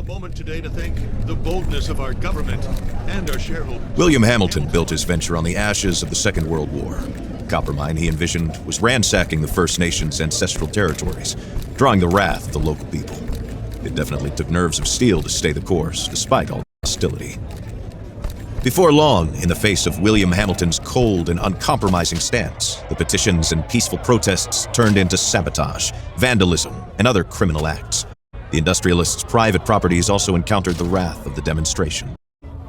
moment today to thank the boldness of our government and our shareholders. William Hamilton built his venture on the ashes of the Second World War. The copper mine he envisioned was ransacking the First Nations' ancestral territories, drawing the wrath of the local people. It definitely took nerves of steel to stay the course, despite all the hostility. Before long, in the face of William Hamilton's cold and uncompromising stance, the petitions and peaceful protests turned into sabotage, vandalism, and other criminal acts. The industrialist's private properties also encountered the wrath of the demonstration.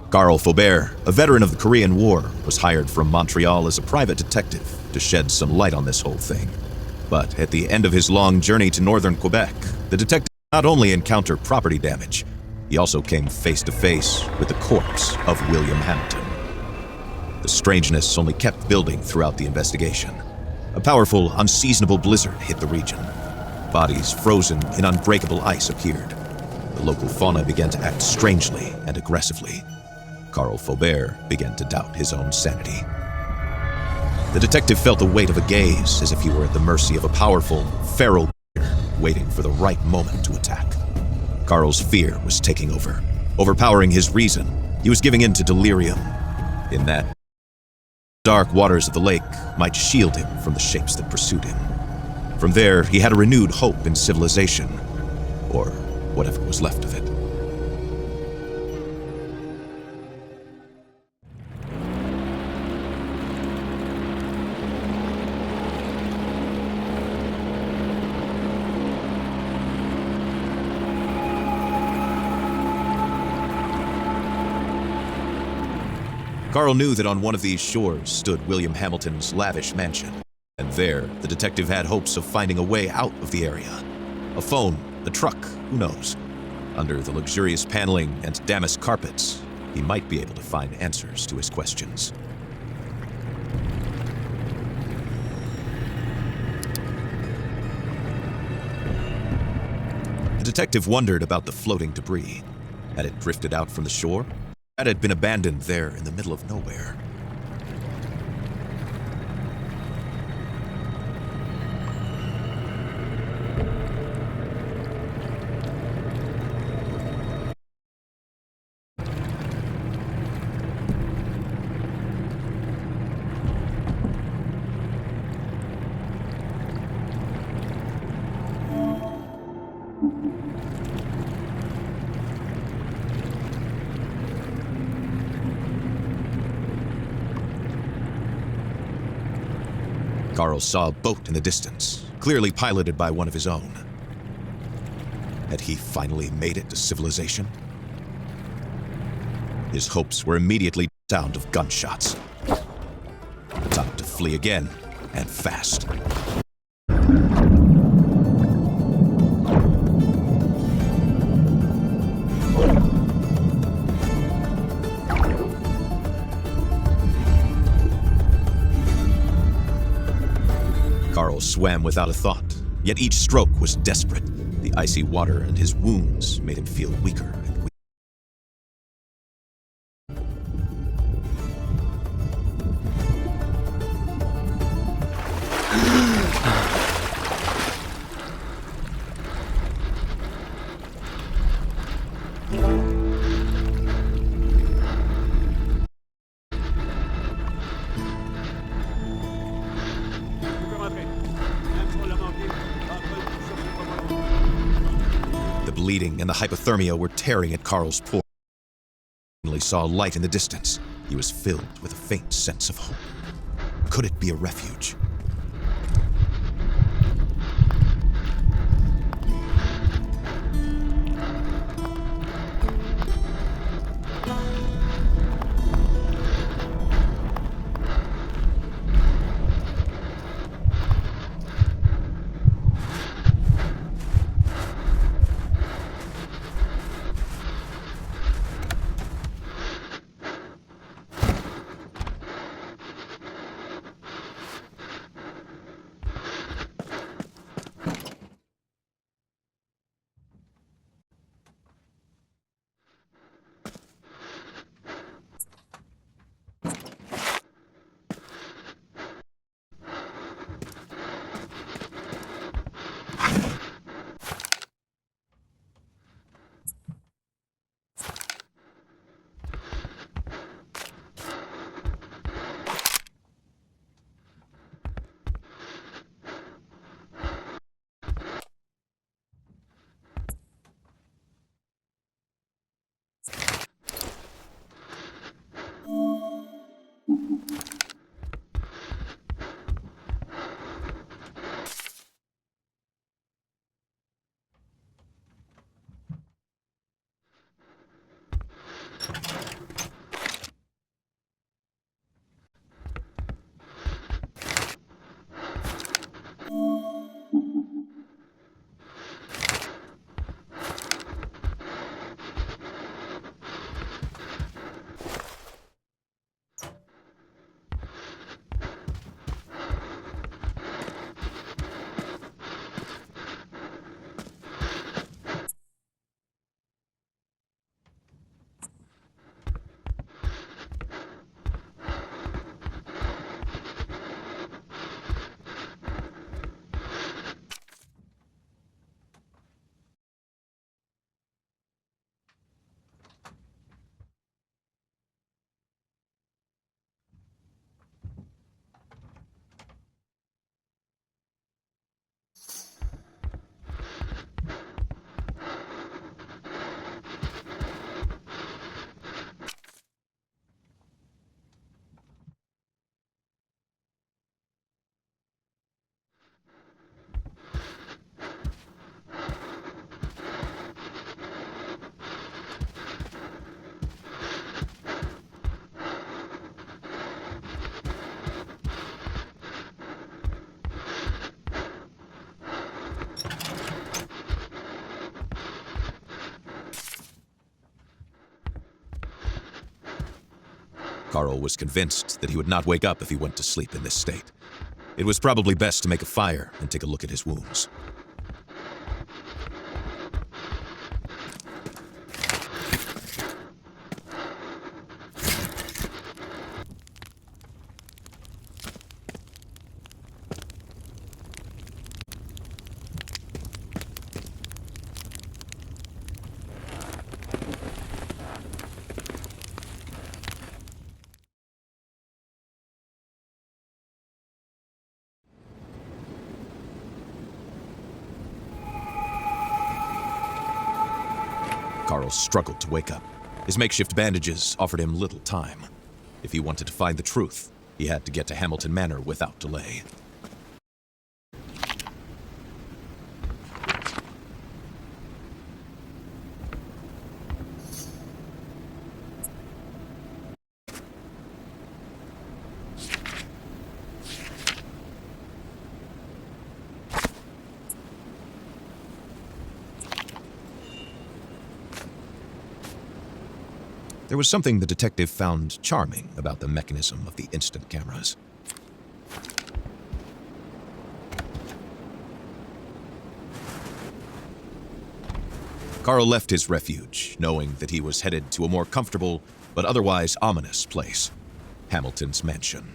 Carl Faubert, a veteran of the Korean War, was hired from Montreal as a private detective to shed some light on this whole thing. But at the end of his long journey to northern Quebec, the detective not only encountered property damage, he also came face to face with the corpse of William Hamilton. The strangeness only kept building throughout the investigation. A powerful, unseasonable blizzard hit the region. Bodies frozen in unbreakable ice appeared. The local fauna began to act strangely and aggressively. Carl Faubert began to doubt his own sanity. The detective felt the weight of a gaze, as if he were at the mercy of a powerful, feral bear waiting for the right moment to attack. Carl's fear was taking over, overpowering his reason. He was giving in to delirium. In that, dark waters of the lake might shield him from the shapes that pursued him. From there, he had a renewed hope in civilization, or whatever was left of it. Carl knew that on one of these shores stood William Hamilton's lavish mansion, and there the detective had hopes of finding a way out of the area. A phone, a truck, who knows? Under the luxurious paneling and damask carpets, he might be able to find answers to his questions. The detective wondered about the floating debris. Had it drifted out from the shore? Had it been abandoned there in the middle of nowhere? Carl saw a boat in the distance, clearly piloted by one of his own. Had he finally made it to civilization? His hopes were immediately the sound of gunshots. Time to flee again, and fast. Carl swam without a thought, yet each stroke was desperate. The icy water and his wounds made him feel weaker and weaker. The bleeding and the hypothermia were tearing at Carl's pores. He finally saw a light in the distance. He was filled with a faint sense of hope. Could it be a refuge? Carl was convinced that he would not wake up if he went to sleep in this state. It was probably best to make a fire and take a look at his wounds. Carl struggled to wake up. His makeshift bandages offered him little time. If he wanted to find the truth, he had to get to Hamilton Manor without delay. There was something the detective found charming about the mechanism of the instant cameras. Carl left his refuge, knowing that he was headed to a more comfortable but otherwise ominous place, Hamilton's mansion.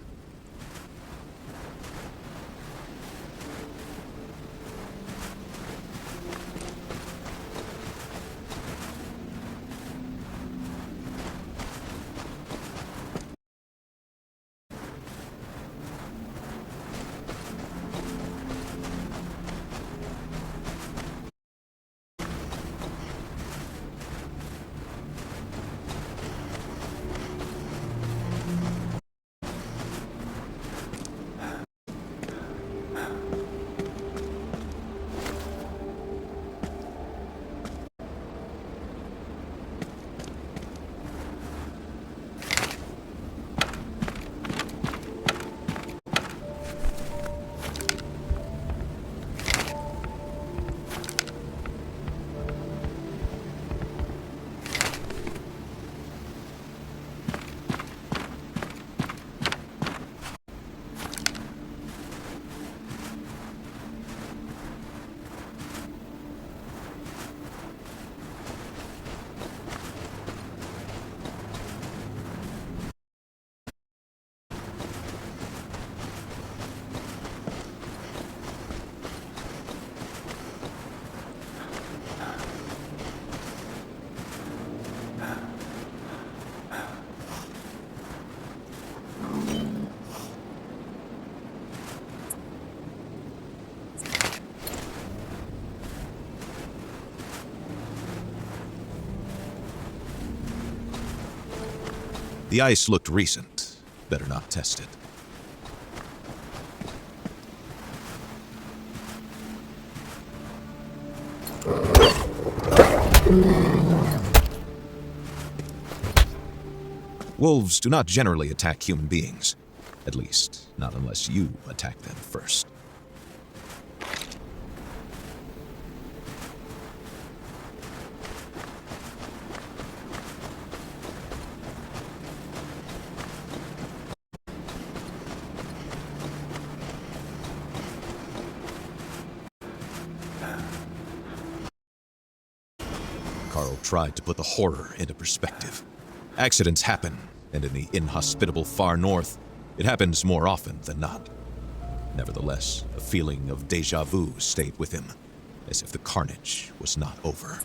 The ice looked recent. Better not test it. Wolves do not generally attack human beings. At least, not unless you attack them first. Carl tried to put the horror into perspective. Accidents happen, and in the inhospitable far north, it happens more often than not. Nevertheless, a feeling of déjà vu stayed with him, as if the carnage was not over.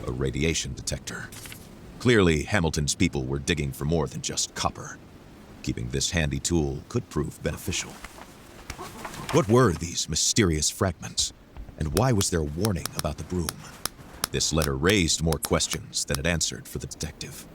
A radiation detector. Clearly, Hamilton's people were digging for more than just copper. Keeping this handy tool could prove beneficial. What were these mysterious fragments? And why was there a warning about the Brume? This letter raised more questions than it answered for the detective.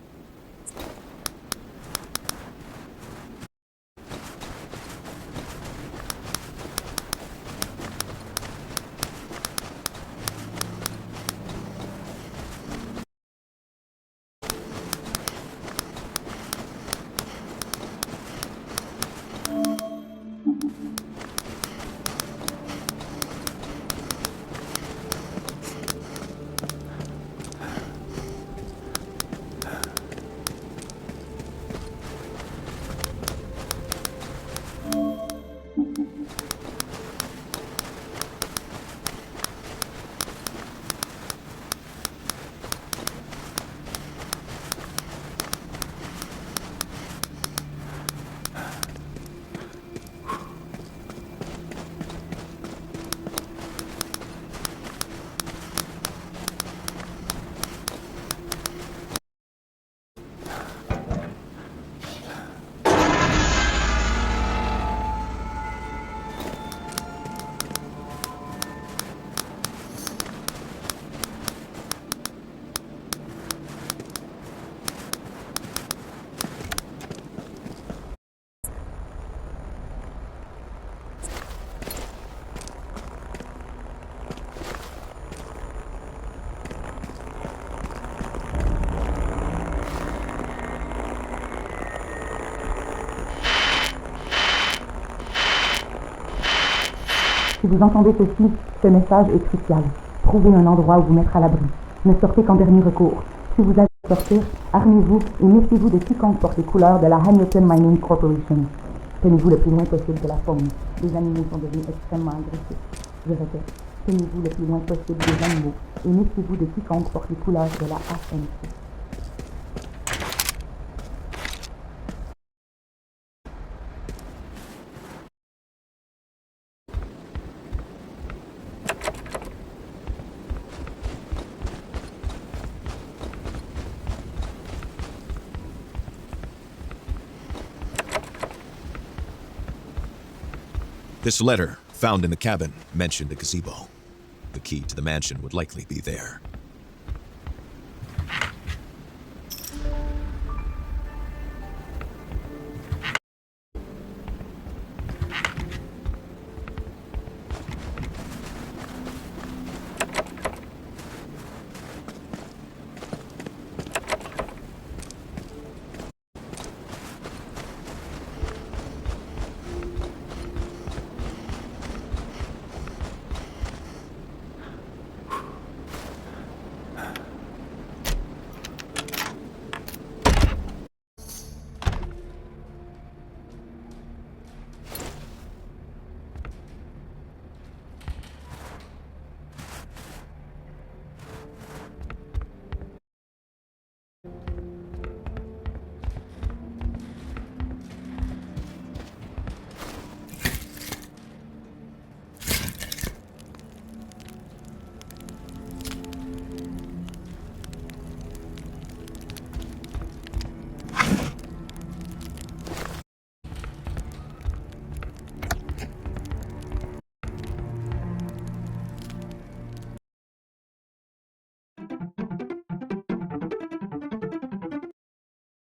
Si vous entendez ceci, ce message est crucial. Trouvez un endroit où vous mettre à l'abri. Ne sortez qu'en dernier recours. Si vous allez sortir, armez-vous et méfiez-vous de quiconque porte les couleurs de la Hamilton Mining Corporation. Tenez-vous le plus loin possible de la faune. Les animaux sont devenus extrêmement agressifs. Je répète, tenez-vous le plus loin possible des animaux et méfiez-vous de quiconque porte les couleurs de la HMC. This letter, found in the cabin, mentioned a gazebo. The key to the mansion would likely be there.